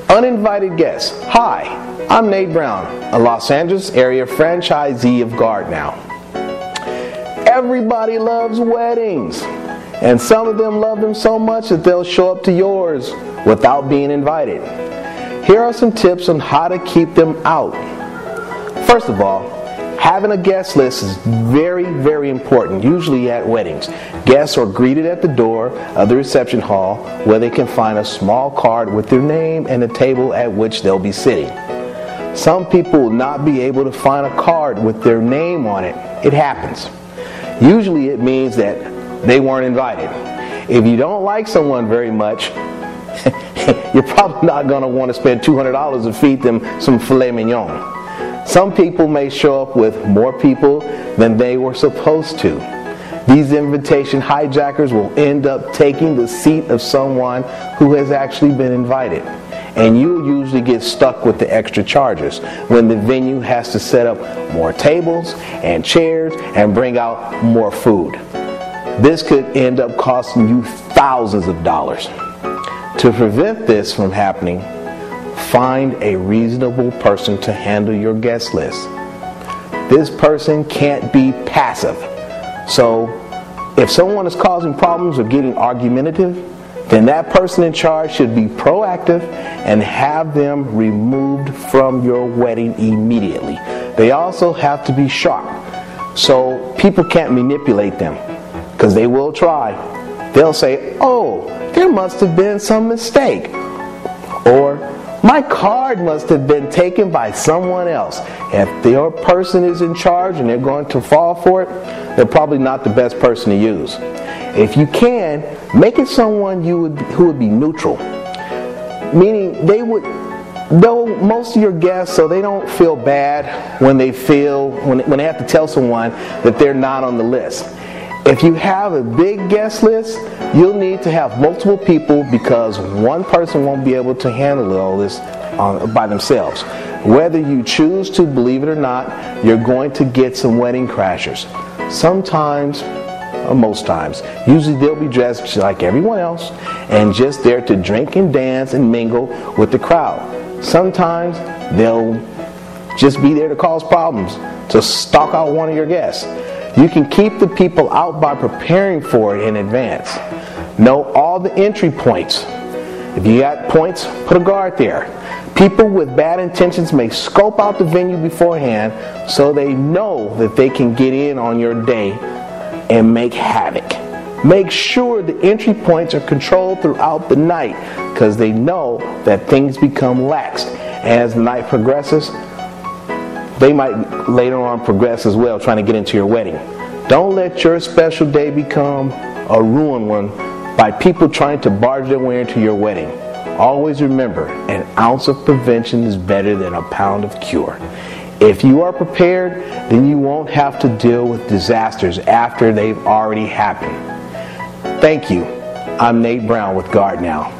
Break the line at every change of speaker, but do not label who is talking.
Uninvited guests. Hi, I'm Nate Brown, a Los Angeles area franchisee of GuardNOW. Everybody loves weddings, and some of them love them so much that they'll show up to yours without being invited. Here are some tips on how to keep them out. First of all, having a guest list is very, very important, usually at weddings. Guests are greeted at the door of the reception hall where they can find a small card with their name and the table at which they'll be sitting. Some people will not be able to find a card with their name on it. It happens. Usually it means that they weren't invited. If you don't like someone very much, you're probably not going to want to spend $200 to feed them some filet mignon. Some people may show up with more people than they were supposed to. These invitation hijackers will end up taking the seat of someone who has actually been invited. And you usually get stuck with the extra charges when the venue has to set up more tables and chairs and bring out more food. This could end up costing you thousands of dollars. To prevent this from happening, find a reasonable person to handle your guest list. This person can't be passive. So if someone is causing problems or getting argumentative, then that person in charge should be proactive and have them removed from your wedding immediately. They also have to be sharp, so people can't manipulate them, because they will try. They'll say, "Oh, there must have been some mistake," or "My card must have been taken by someone else." If your person is in charge and they're going to fall for it, they're probably not the best person to use. If you can, make it someone who would be neutral. Meaning they would know most of your guests so they don't feel bad when they have to tell someone that they're not on the list. If you have a big guest list, you'll need to have multiple people because one person won't be able to handle all this by themselves. Whether you choose to believe it or not, you're going to get some wedding crashers. Sometimes, or most times, usually they'll be dressed just like everyone else and just there to drink and dance and mingle with the crowd. Sometimes they'll just be there to cause problems, to stalk out one of your guests. You can keep the people out by preparing for it in advance. Know all the entry points. If you got points, put a guard there. People with bad intentions may scope out the venue beforehand so they know that they can get in on your day and make havoc. Make sure the entry points are controlled throughout the night because they know that things become lax. As the night progresses, they might later on progress as well, trying to get into your wedding. Don't let your special day become a ruined one by people trying to barge their way into your wedding. Always remember, an ounce of prevention is better than a pound of cure. If you are prepared, then you won't have to deal with disasters after they've already happened. Thank you. I'm Nate Brown with GuardNOW.